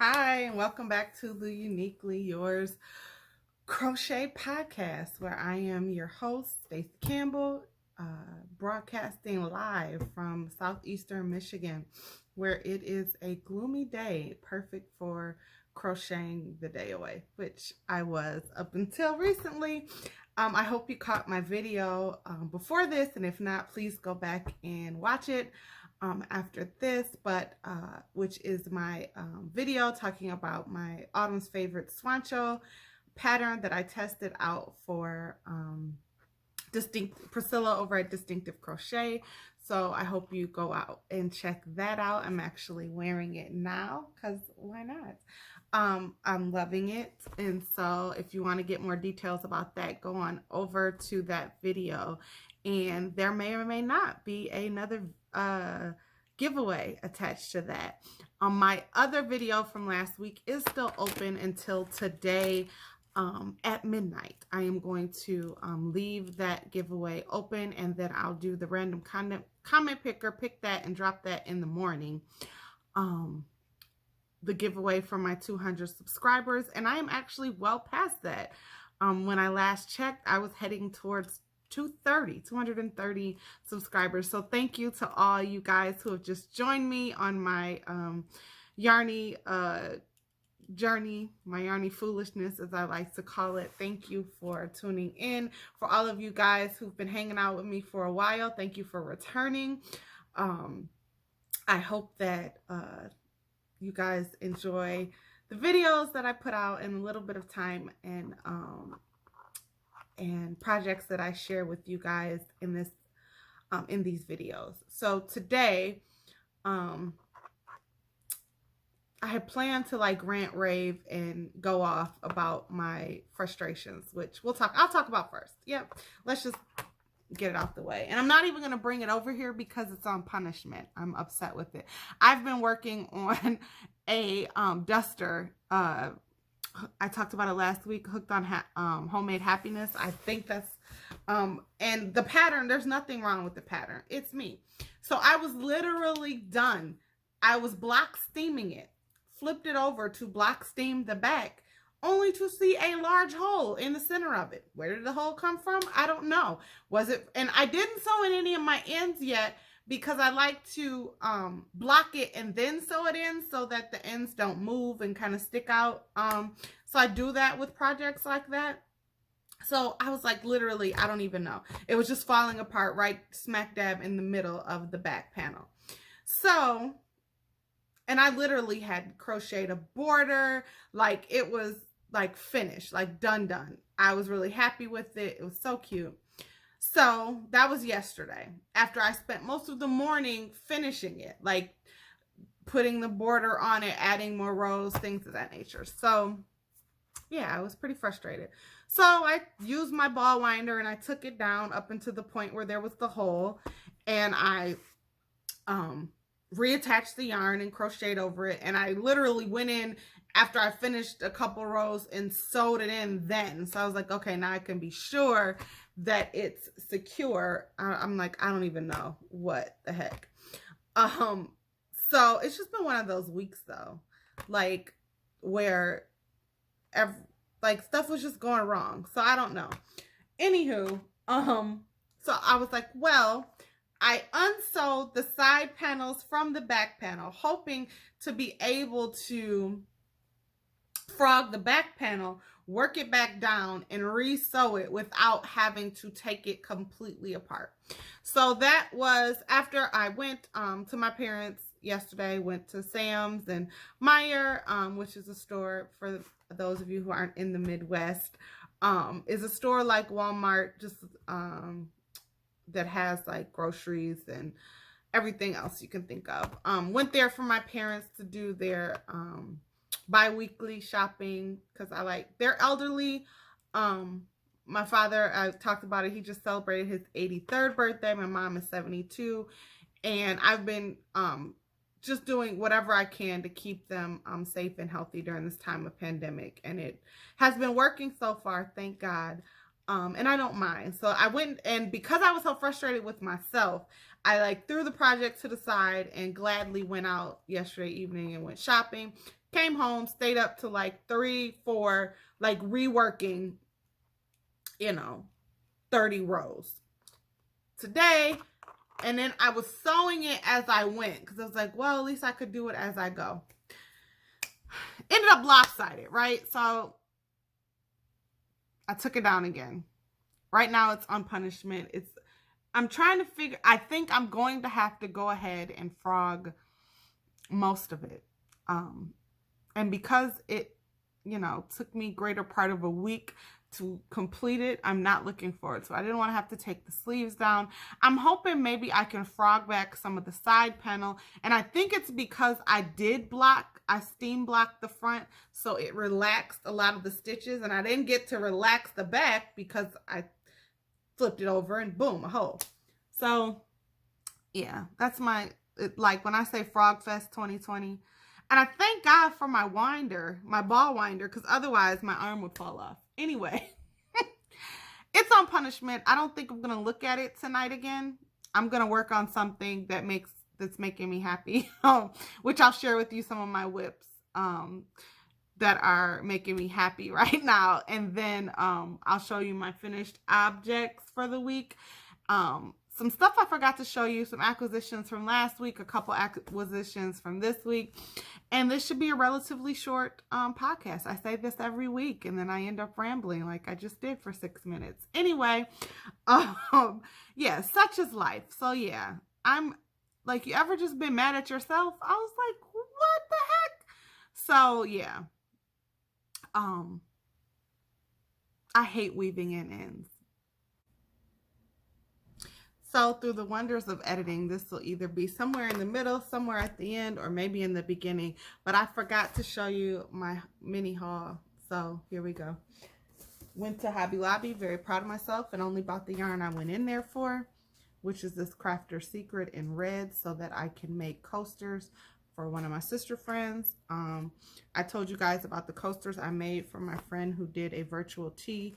Hi, and welcome back to the Uniquely Yours Crochet Podcast, where I am your host, Stacey Campbell, broadcasting live from southeastern Michigan, where it is a gloomy day, perfect for crocheting the day away, which I was up until recently. I hope you caught my video before this, and if not, please go back and watch it after this, which is my video talking about my autumn's favorite swancho pattern that I tested out for Priscilla over at Distinctive Crochet. So I hope you go out and check that out. I'm actually wearing it now because why not? I'm loving it. And so if you want to get more details about that, go on over to that video. And there may or may not be another giveaway attached to that. My other video from last week is still open until today at midnight. I am going to leave that giveaway open, and then I'll do the random comment picker, pick that and drop that in the morning. The giveaway for my 200 subscribers, and I am actually well past that. When I last checked, I was heading towards 230 subscribers. So thank you to all you guys who have just joined me on my yarny journey, my yarny foolishness, as I like to call it. Thank you for tuning in. For all of you guys who've been hanging out with me for a while, thank you for returning. I hope that you guys enjoy the videos that I put out in a little bit of time, and projects that I share with you guys in these videos. So today, I had planned to like rant, rave, and go off about my frustrations, which I'll talk about first. Yep, let's just get it out the way. And I'm not even going to bring it over here because it's on punishment. I'm upset with it. I've been working on a duster. I talked about it last week, hooked on homemade happiness. I think that's and the pattern, there's nothing wrong with the pattern. It's me. So I was literally done. I was block steaming it, flipped it over to block steam the back, only to see a large hole in the center of it. Where did the hole come from? I don't know. Was it? And I didn't sew in any of my ends yet because I like to block it and then sew it in so that the ends don't move and kind of stick out. So I do that with projects like that. So I was like, literally, I don't even know. It was just falling apart right smack dab in the middle of the back panel. So, and I literally had crocheted a border, like it was like finished, like done. I was really happy with it. It was so cute. So that was yesterday, after I spent most of the morning finishing it, like putting the border on it, adding more rows, things of that nature. So yeah, I was pretty frustrated. So I used my ball winder and I took it down up into the point where there was the hole, and I reattached the yarn and crocheted over it. And I literally went in after I finished a couple rows and sewed it in then. So I was like, okay, now I can be sure that it's secure. I'm like, I don't even know what the heck. So it's just been one of those weeks though, like where like stuff was just going wrong. So I don't know. Anywho, so I was like, well, I unsewed the side panels from the back panel, hoping to be able to frog the back panel, work it back down, and re-sew it without having to take it completely apart. So that was after I went to my parents yesterday, went to Sam's and Meyer, which is a store, for those of you who aren't in the Midwest, is a store like Walmart, just that has like groceries and everything else you can think of. Went there for my parents to do their bi-weekly shopping because they're elderly. My father, I talked about it, he just celebrated his 83rd birthday. My mom is 72, and I've been just doing whatever I can to keep them safe and healthy during this time of pandemic, and it has been working so far, thank God. And I don't mind. So I went, and because I was so frustrated with myself, I threw the project to the side and gladly went out yesterday evening and went shopping, Came home, stayed up to like 3, 4, like reworking, 30 rows. Today, and then I was sewing it as I went because I was like, well, at least I could do it as I go. Ended up lopsided, right? So I took it down again. Right now it's on punishment. I'm trying to figure, I think I'm going to have to go ahead and frog most of it. And because it, took me greater part of a week to complete it, I'm not looking forward to it. I didn't want to have to take the sleeves down. I'm hoping maybe I can frog back some of the side panel. And I think it's because I steam blocked the front, so it relaxed a lot of the stitches. And I didn't get to relax the back because I flipped it over and boom, a hole. So yeah, that's like when I say Frog Fest 2020. And I thank God for my winder, my ball winder, because otherwise my arm would fall off. Anyway, it's on punishment. I don't think I'm going to look at it tonight again. I'm going to work on something that's making me happy, which I'll share with you some of my WIPs that are making me happy right now. And then I'll show you my finished objects for the week. Some stuff I forgot to show you, some acquisitions from last week, a couple acquisitions from this week. And this should be a relatively short podcast. I say this every week and then I end up rambling like I just did for 6 minutes. Anyway, yeah, such is life. So yeah, I'm like, you ever just been mad at yourself? I was like, what the heck? So yeah, I hate weaving in ends. So through the wonders of editing, this will either be somewhere in the middle, somewhere at the end, or maybe in the beginning. But I forgot to show you my mini haul. So here we go. Went to Hobby Lobby, very proud of myself, and only bought the yarn I went in there for, which is this Crafter Secret in red, so that I can make coasters for one of my sister friends. I told you guys about the coasters I made for my friend who did a virtual tea,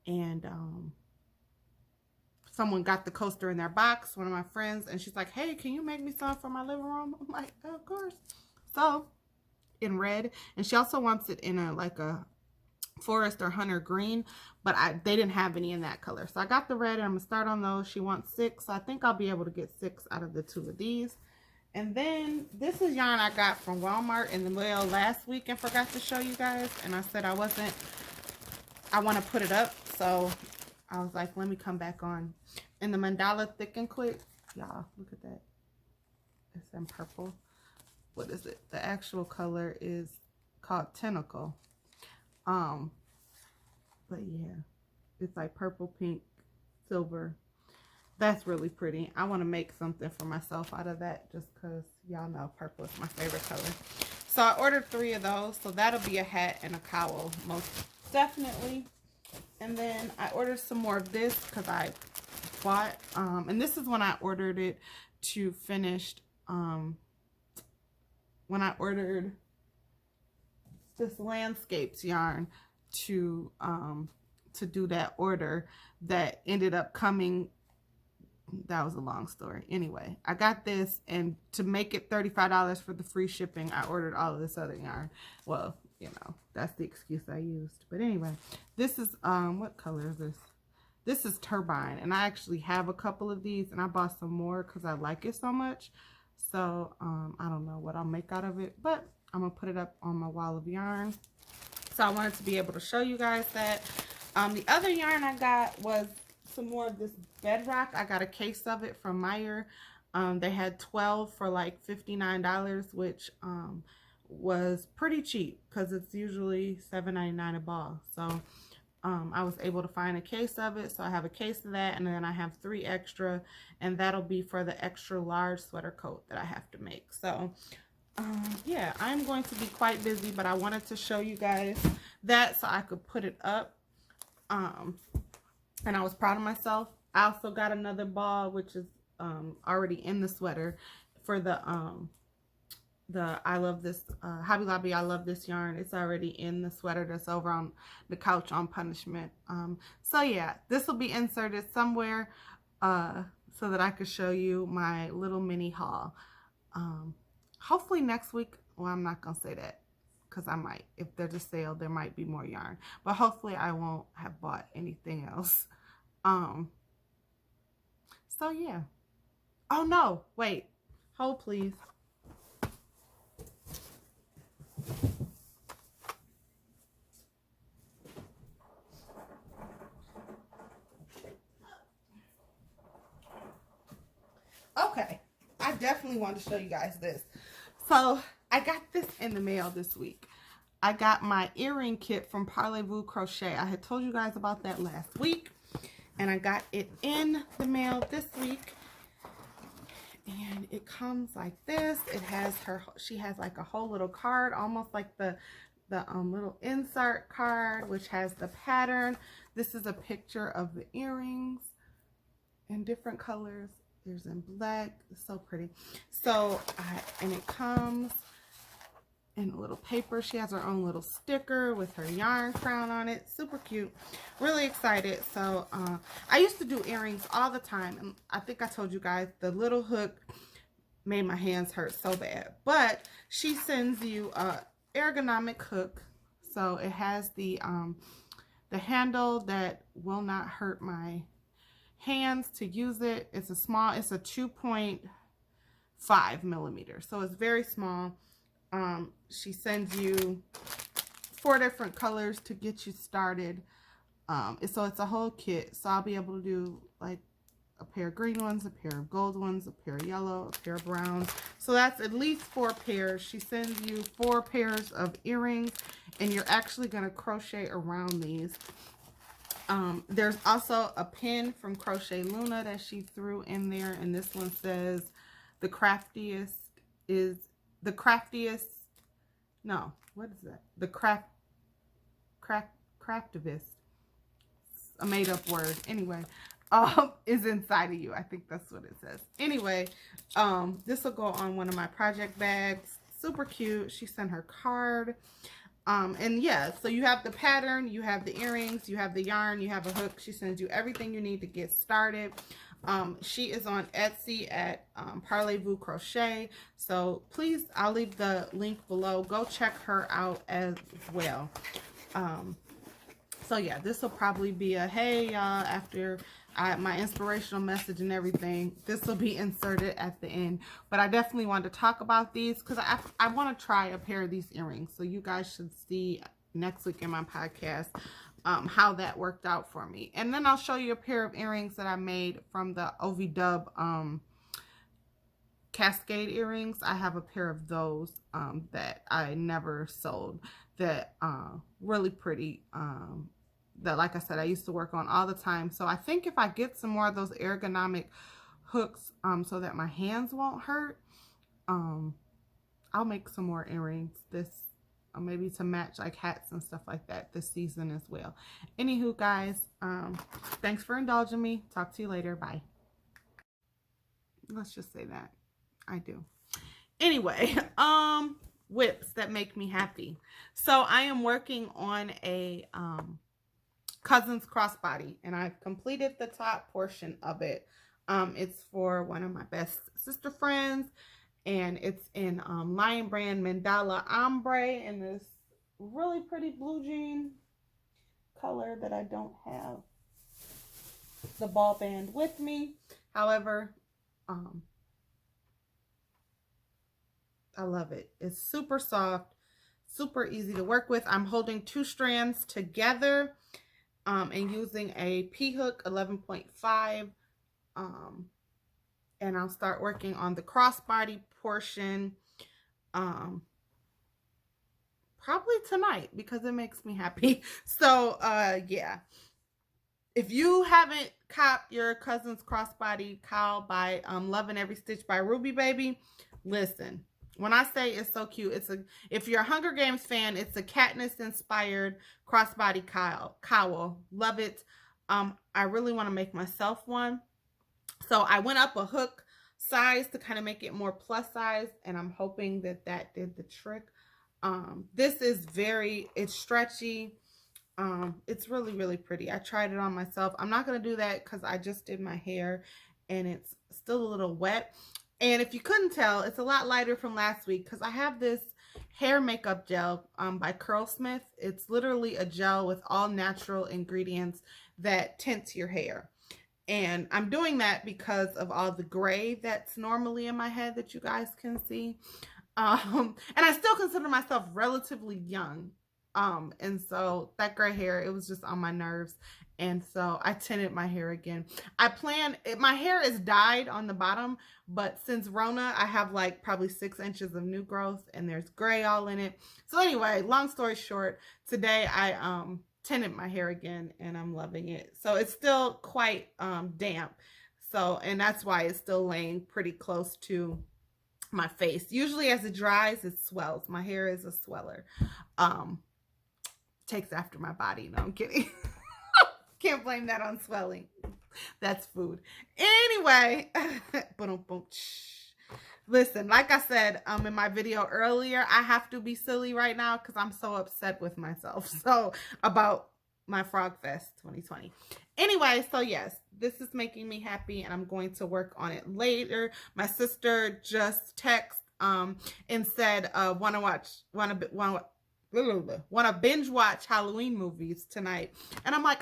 and someone got the coaster in their box, one of my friends, and she's like, hey, can you make me some for my living room? I'm like, oh, of course. So, in red, and she also wants it in like a forest or hunter green, but they didn't have any in that color. So I got the red, and I'm gonna start on those. She wants 6, so I think I'll be able to get 6 out of the 2 of these. And then this is yarn I got from Walmart in the mail last week and forgot to show you guys, and I said I want to put it up, so I was like, let me come back on. And the mandala thick and quick, y'all, look at that. It's in purple. What is it? The actual color is called Tentacle. But yeah, it's like purple, pink, silver. That's really pretty. I want to make something for myself out of that just because y'all know purple is my favorite color. So I ordered 3 of those. So that'll be a hat and a cowl, most definitely. And then I ordered some more of this because I bought, and this is when I ordered it to finished, when I ordered this landscapes yarn to do that order that ended up coming. That was a long story. Anyway, I got this, and to make it $35 for the free shipping, I ordered all of this other yarn. Well, that's the excuse I used. But anyway, this is, what color is this? This is Turbine, and I actually have a couple of these, and I bought some more because I like it so much. So, I don't know what I'll make out of it, but I'm going to put it up on my wall of yarn. So I wanted to be able to show you guys that. The other yarn I got was some more of this Bedrock. I got a case of it from Meyer. They had 12 for like $59, which was pretty cheap because it's usually $7.99 a ball. So I was able to find a case of it. So I have a case of that, and then I have 3 extra, and that'll be for the extra large sweater coat that I have to make. So yeah, I'm going to be quite busy, but I wanted to show you guys that so I could put it up. And I was proud of myself. I also got another ball, which is already in the sweater for the I love this Hobby Lobby. I love this yarn. It's already in the sweater that's over on the couch on punishment. So yeah, this will be inserted somewhere so that I could show you my little mini haul. Hopefully next week. Well, I'm not gonna say that because I might, if there's a sale, there might be more yarn, but hopefully I won't have bought anything else. So yeah. Oh no, wait, hold please. Okay, I definitely want to show you guys this. So I got this in the mail this week. I got my earring kit from Parlez Vous Crochet. I had told you guys about that last week, and I got it in the mail this week. And it comes like this. It has she has like a whole little card, almost like the little insert card, which has the pattern. This is a picture of the earrings in different colors. There's in black. It's so pretty. So and it comes in a little paper. She has her own little sticker with her yarn crown on it. Super cute. Really excited. So I used to do earrings all the time, and I think I told you guys the little hook made my hands hurt so bad. But she sends you a ergonomic hook, so it has the handle that will not hurt my hands to use it. It's a 2.5 millimeters, so it's very small. She sends you 4 different colors to get you started. So it's a whole kit. So I'll be able to do like a pair of green ones, a pair of gold ones, a pair of yellow, a pair of browns. So that's at least 4 pairs. She sends you 4 pairs of earrings, and you're actually going to crochet around these. There's also a pin from Crochet Luna that she threw in there, and this one says the craftiest is the craftiest. No, what is that? The craftivist. A made up word. Anyway, is inside of you. I think that's what it says. Anyway, this will go on one of my project bags. Super cute. She sent her card. And yeah, so you have the pattern, you have the earrings, you have the yarn, you have a hook. She sends you everything you need to get started. She is on Etsy at Parlez Vous Crochet. So please, I'll leave the link below. Go check her out as well. So yeah, this will probably be a hey y'all after my inspirational message and everything. This will be inserted at the end, but I definitely wanted to talk about these because I want to try a pair of these earrings, so you guys should see next week in my podcast how that worked out for me. And then I'll show you a pair of earrings that I made from the OV Dub Cascade earrings. I have a pair of those that I never sold that really pretty, that, like I said, I used to work on all the time. So I think if I get some more of those ergonomic hooks so that my hands won't hurt, I'll make some more earrings this maybe to match like hats and stuff like that this season as well. Anywho, guys, thanks for indulging me. Talk to you later. Bye. Let's just say that I do. Anyway, WIPs that make me happy. So I am working on a cousin's crossbody, and I've completed the top portion of it. It's for one of my best sister friends, and it's in Lion Brand Mandala Ombre in this really pretty blue jean color that I don't have the ball band with me. However, I love it. It's super soft, super easy to work with. I'm holding 2 strands together and using a P-hook 11.5. And I'll start working on the crossbody portion probably tonight because it makes me happy. So yeah, if you haven't copped your cousin's crossbody cowl by Loving Every Stitch by Ruby Baby, listen. When I say it's so cute, if you're a Hunger Games fan, it's a Katniss inspired crossbody cowl. Love it. I really want to make myself one. So I went up a hook size to kind of make it more plus size, and I'm hoping that that did the trick. This is it's stretchy. It's really, really pretty. I tried it on myself. I'm not going to do that because I just did my hair and it's still a little wet. And if you couldn't tell, it's a lot lighter from last week because I have this hair makeup gel by Curlsmith. It's literally a gel with all natural ingredients that tints your hair. And I'm doing that because of all the gray that's normally in my head that you guys can see. And I still consider myself relatively young. And so that gray hair, it was just on my nerves. And so I tinted my hair again. My hair is dyed on the bottom, but since Rona, I have like probably 6 inches of new growth and there's gray all in it. So anyway, long story short, today I tinted my hair again and I'm loving it. So it's still quite damp. So, and that's why it's still laying pretty close to my face. Usually as it dries, it swells. My hair is a sweller. Takes after my body. No, I'm kidding. Can't blame that on swelling. That's food. Anyway, listen, like I said in my video earlier, I have to be silly right now because I'm so upset with myself. So about my Frog Fest 2020. Anyway, so yes, this is making me happy and I'm going to work on it later. My sister just texted and said want to binge watch Halloween movies tonight. And I'm like,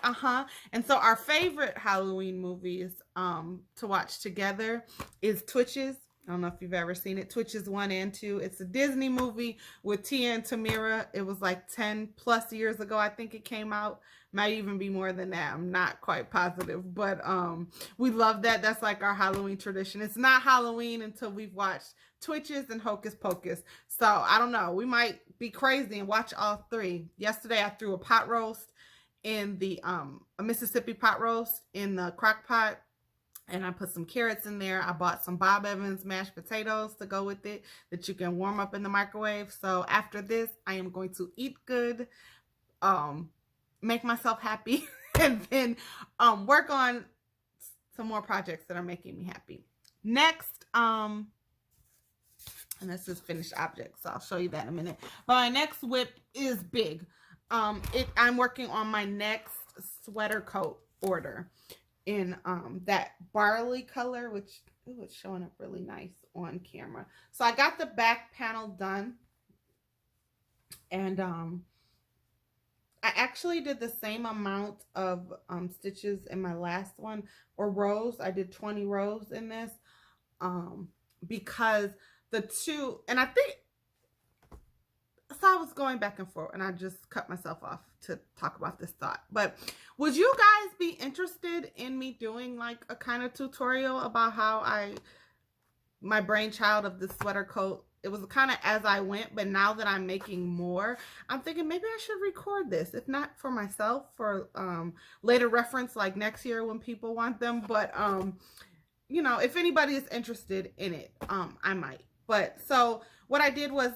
and so our favorite Halloween movies to watch together is Twitches. I don't know if you've ever seen it. Twitches 1 and 2. It's a Disney movie with Tia and Tamira. It was like 10 plus years ago, I think it came out. Might even be more than that. I'm not quite positive. But we love that. That's like our Halloween tradition. It's not Halloween until we've watched Twitches and Hocus Pocus. So I don't know. We might be crazy and watch all 3. Yesterday I threw a pot roast in the a Mississippi pot roast in the crock pot. And I put some carrots in there. I bought some Bob Evans mashed potatoes to go with it that you can warm up in the microwave. So after this, I am going to eat good, make myself happy, and then work on some more projects that are making me happy. Next, and this is finished objects, so I'll show you that in a minute. But my next WIP is big. I'm working on my next sweater coat order in that barley color, which it's showing up really nice on camera. So I got the back panel done, and I actually did the same amount of stitches in my last one, or rows. I did 20 rows in this because the two, and I think, so I was going back and forth and I just cut myself off to talk about this thought. But would you guys be interested in me doing like a kind of tutorial about how my brainchild of this sweater coat, it was kind of as I went, but now that I'm making more, I'm thinking maybe I should record this, if not for myself, for later reference, like next year when people want them. But you know, if anybody is interested in it, I might. But so what I did was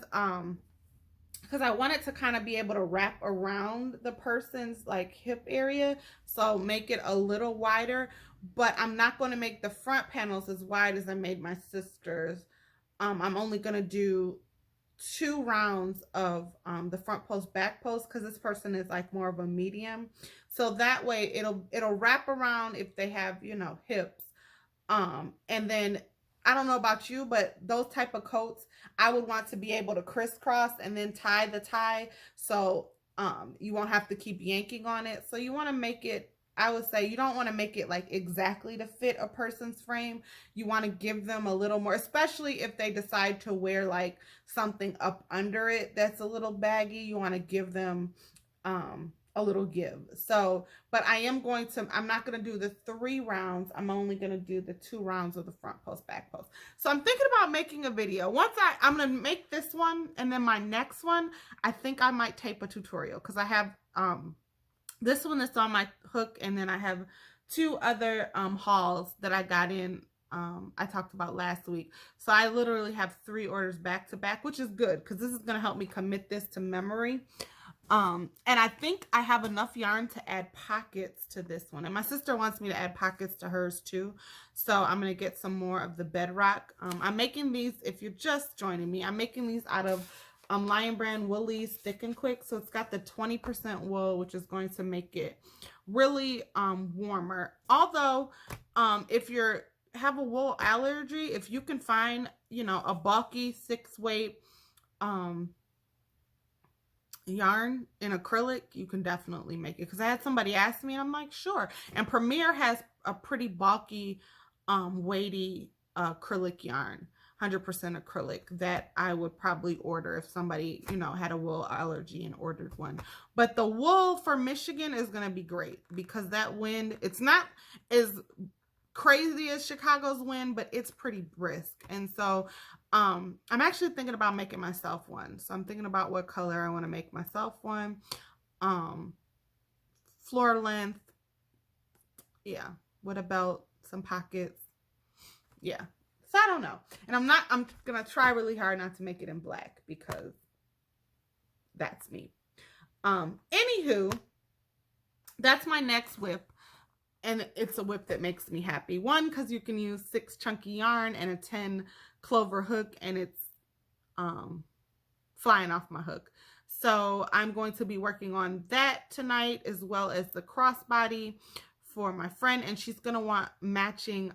because I wanted to kind of be able to wrap around the person's like hip area, so make it a little wider, but I'm not going to make the front panels as wide as I made my sister's. I'm only going to do 2 rounds of the front post, back post, because this person is like more of a medium, so that way it'll wrap around if they have, you know, hips, and then I don't know about you, but those type of coats, I would want to be able to crisscross and then tie the tie, so you won't have to keep yanking on it. So you want to make it, I would say, you don't want to make it like exactly to fit a person's frame. You want to give them a little more, especially if they decide to wear like something up under it that's a little baggy. You want to give them a little give. So, but I am going to, I'm not going to do the 3 rounds. I'm only going to do the 2 rounds of the front post, back post. So I'm thinking about making a video. Once I'm going to make this one, and then my next one, I think I might tape a tutorial, because I have this one that's on my hook, and then I have 2 other hauls that I got in I talked about last week. So I literally have 3 orders back to back, which is good because this is going to help me commit this to memory. And I think I have enough yarn to add pockets to this one. And my sister wants me to add pockets to hers too. So I'm going to get some more of the bedrock. I'm making these, if you're just joining me, I'm making these out of Lion Brand Woolies Thick and Quick. So it's got the 20% wool, which is going to make it really warmer. Although if you have a wool allergy, if you can find, you know, a bulky 6 weight yarn in acrylic, you can definitely make it. Because I had somebody ask me, and I'm like, sure. And Premier has a pretty bulky, weighty acrylic yarn, 100% acrylic, that I would probably order if somebody, you know, had a wool allergy and ordered one. But the wool for Michigan is going to be great because that wind, it's not as crazy as Chicago's wind, but it's pretty brisk. And so I'm actually thinking about making myself one. So I'm thinking about what color I want to make myself one. Floor length. Yeah. With a belt, some pockets. Yeah. So I don't know. And I'm going to try really hard not to make it in black because that's me. Anywho, that's my next WIP. And it's a WIP that makes me happy. One, because you can use 6 chunky yarn and a 10 clover hook, and it's flying off my hook. So I'm going to be working on that tonight, as well as the crossbody for my friend, and she's gonna want matching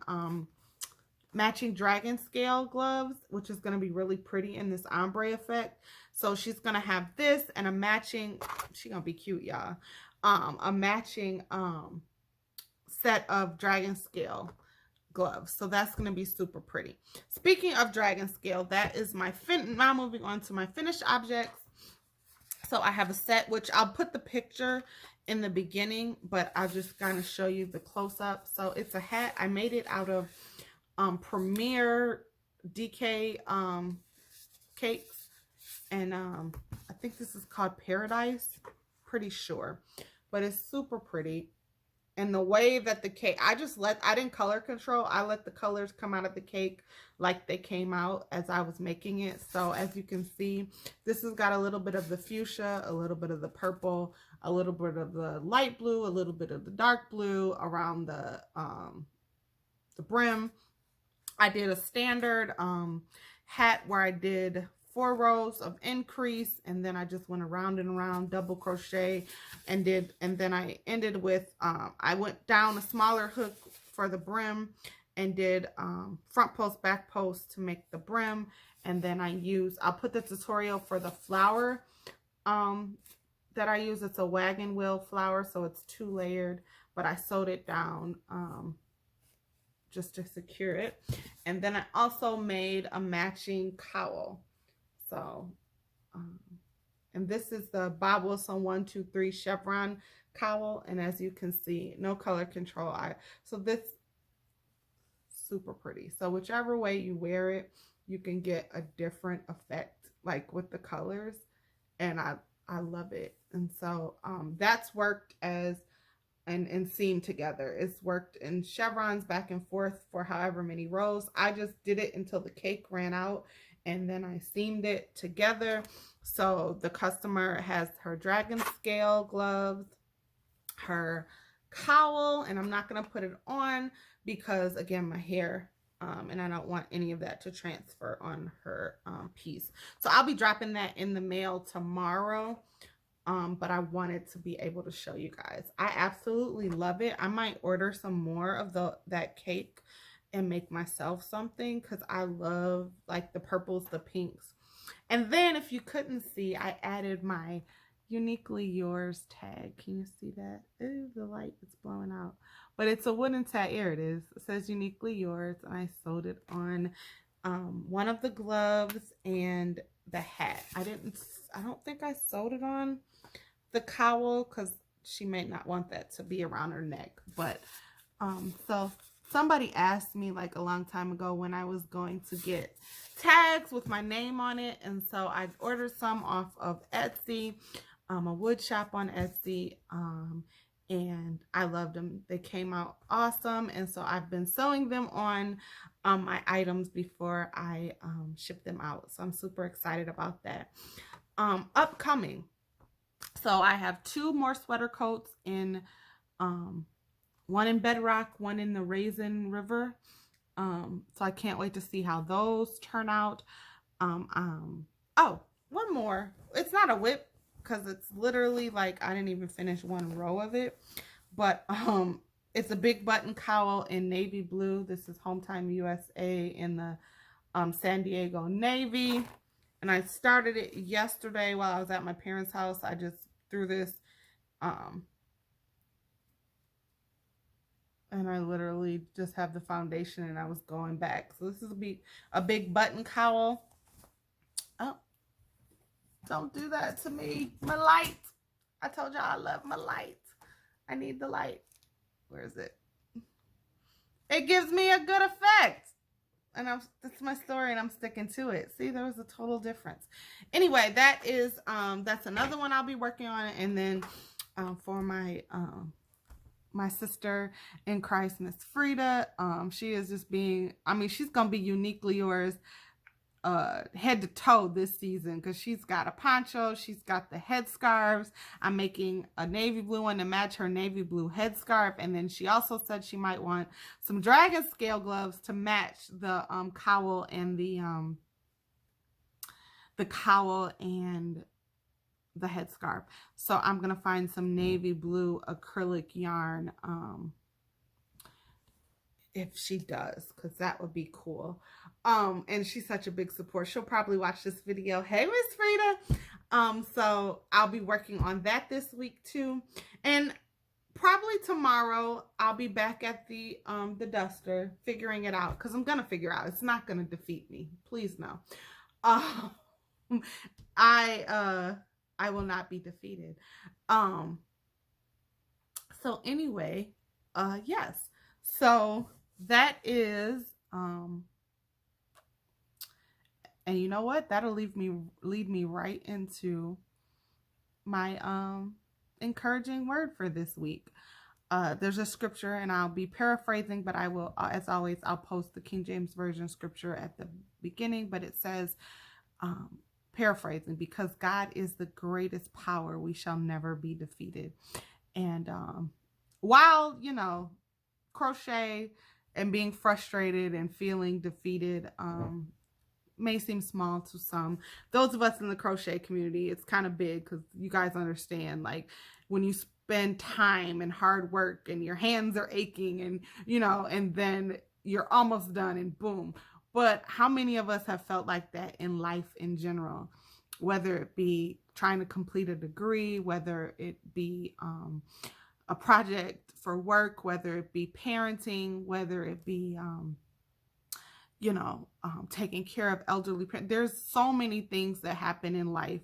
dragon scale gloves, which is gonna be really pretty in this ombre effect. So she's gonna have this and a matching. She's gonna be cute, y'all. A matching set of dragon scale gloves. So that's going to be super pretty. Speaking of dragon scale, that is my now moving on to my finished objects. So I have a set, which I'll put the picture in the beginning, but I'll just kind of show you the close-up. So it's a hat. I made it out of Premier DK cakes, and I think this is called Paradise, pretty sure, but it's super pretty. And the way that the cake, I didn't color control. I let the colors come out of the cake like they came out as I was making it. So as you can see, this has got a little bit of the fuchsia, a little bit of the purple, a little bit of the light blue, a little bit of the dark blue around the brim. I did a standard hat where I did 4 rows of increase, and then I just went around and around, double crochet, and then I ended with I went down a smaller hook for the brim and did front post, back post to make the brim, and then I'll put the tutorial for the flower that I use. It's a wagon wheel flower, so it's 2-layered, but I sewed it down just to secure it. And then I also made a matching cowl. So, and this is the Bob Wilson 1, 2, 3 Chevron cowl. And as you can see, no color control. So this, super pretty. So whichever way you wear it, you can get a different effect, like with the colors. And I love it. And so that's worked as and seamed together. It's worked in chevrons back and forth for however many rows. I just did it until the cake ran out, and then I seamed it together. So the customer has her dragon scale gloves, her cowl, and I'm not going to put it on because, again, my hair, and I don't want any of that to transfer on her piece. So I'll be dropping that in the mail tomorrow. But I wanted to be able to show you guys. I absolutely love it. I might order some more of that cake and make myself something, because I love like the purples, the pinks. And then if you couldn't see, I added my Uniquely Yours tag. Can you see that? Ooh, the light is blowing out. But it's a wooden tag. Here it is. It says Uniquely Yours. And I sewed it on one of the gloves and the hat. I don't think I sewed it on the cowl because she may not want that to be around her neck. But so somebody asked me like a long time ago when I was going to get tags with my name on it, and so I ordered some off of Etsy, a wood shop on Etsy, and I loved them. They came out awesome, and so I've been sewing them on my items before I ship them out. So I'm super excited about that. Upcoming. So I have 2 more sweater coats in, one in Bedrock, one in the Raisin River. So I can't wait to see how those turn out. Oh, one more. It's not a WIP because it's literally like I didn't even finish 1 row of it. But it's a big button cowl in navy blue. This is Home Time USA in the San Diego navy. And I started it yesterday while I was at my parents' house. I just threw this, and I literally just have the foundation and I was going back. So this is a big button cowl. Oh, don't do that to me. My light. I told y'all I love my light. I need the light. Where is it? It gives me a good effect. And that's my story and I'm sticking to it. See, there was a total difference. Anyway, that's another one I'll be working on. And then for my my sister in Christ, Miss Frida, she is just being, I mean, she's gonna be uniquely yours head to toe this season, because she's got a poncho, she's got the headscarves. I'm making a navy blue one to match her navy blue headscarf, and then she also said she might want some dragon scale gloves to match the cowl and the cowl and the headscarf. So I'm gonna find some navy blue acrylic yarn if she does, because that would be cool. And she's such a big support. She'll probably watch this video. Hey, Miss Frida. So I'll be working on that this week too. And probably tomorrow I'll be back at the duster figuring it out, because I'm gonna figure out. It's not gonna defeat me. Please no. I will not be defeated. So anyway, yes. So that is and you know what? That'll lead me right into my encouraging word for this week. There's a scripture, and I'll be paraphrasing, but I will, as always, I'll post the King James Version scripture at the beginning, but it says, paraphrasing, because God is the greatest power, we shall never be defeated. And while, you know, crochet and being frustrated and feeling defeated may seem small to some, those of us in the crochet community, it's kind of big, because you guys understand, like, when you spend time and hard work and your hands are aching and, you know, and then you're almost done and boom. But how many of us have felt like that in life in general, whether it be trying to complete a degree, whether it be a project for work, whether it be parenting, whether it be, you know, taking care of elderly parents. There's so many things that happen in life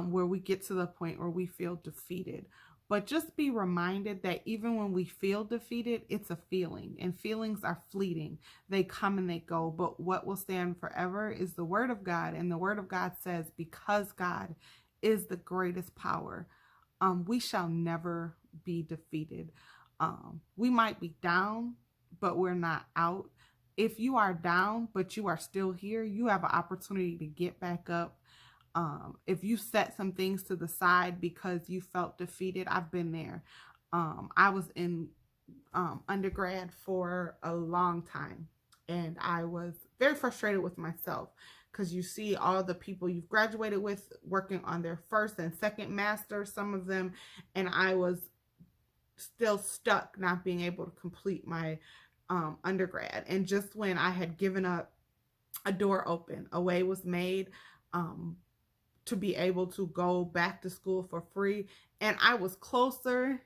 where we get to the point where we feel defeated. But just be reminded that even when we feel defeated, it's a feeling, and feelings are fleeting. They come and they go. But what will stand forever is the Word of God. And the Word of God says, because God is the greatest power, we shall never be defeated. We might be down, but we're not out. If you are down, but you are still here, you have an opportunity to get back up. If you set some things to the side because you felt defeated, I've been there. I was in undergrad for a long time, and I was very frustrated with myself, because you see all the people you've graduated with working on their first and second master, some of them, and I was still stuck not being able to complete my undergrad. And just when I had given up, a door opened, a way was made to be able to go back to school for free. And I was closer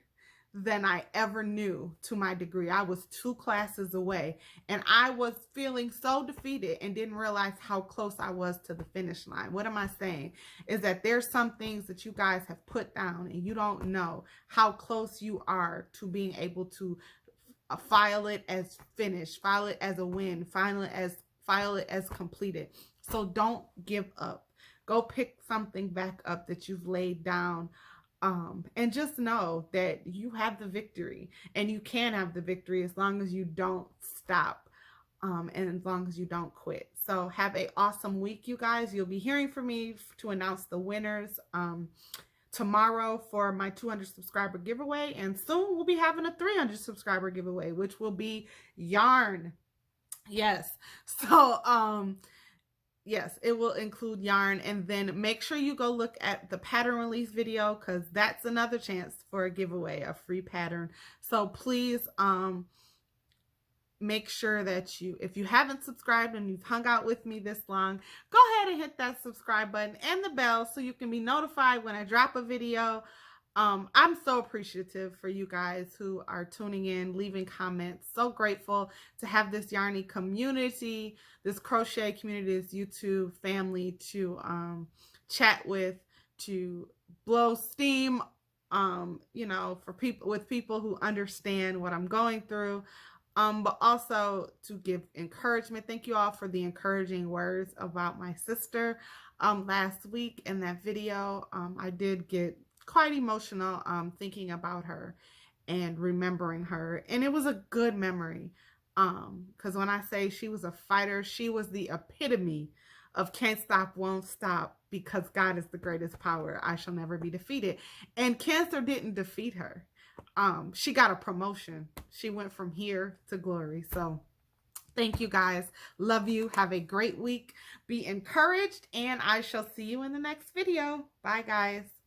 than I ever knew to my degree. I was 2 classes away, and I was feeling so defeated and didn't realize how close I was to the finish line. What am I saying? Is that there's some things that you guys have put down, and you don't know how close you are to being able to file it as finished, file it as a win, file it as completed. So don't give up. Go pick something back up that you've laid down, and just know that you have the victory, and you can have the victory as long as you don't stop, and as long as you don't quit. So have an awesome week, you guys. You'll be hearing from me to announce the winners tomorrow for my 200 subscriber giveaway, and soon we'll be having a 300 subscriber giveaway, which will be yarn. Yes. So yes, it will include yarn. And then make sure you go look at the pattern release video, because that's another chance for a giveaway, a free pattern. So please make sure that if you haven't subscribed and you've hung out with me this long, go ahead and hit that subscribe button and the bell so you can be notified when I drop a video. I'm so appreciative for you guys who are tuning in, leaving comments. So grateful to have this Yarny community, this crochet community, this YouTube family to chat with, to blow steam, you know, for people who understand what I'm going through. But also to give encouragement. Thank you all for the encouraging words about my sister last week in that video. I did get quite emotional thinking about her and remembering her, and it was a good memory, because when I say she was a fighter, she was the epitome of can't stop, won't stop, because God is the greatest power. I shall never be defeated. And cancer didn't defeat her. She got a promotion. She went from here to glory. So thank you guys. Love you. Have a great week. Be encouraged, and I shall see you in the next video. Bye guys.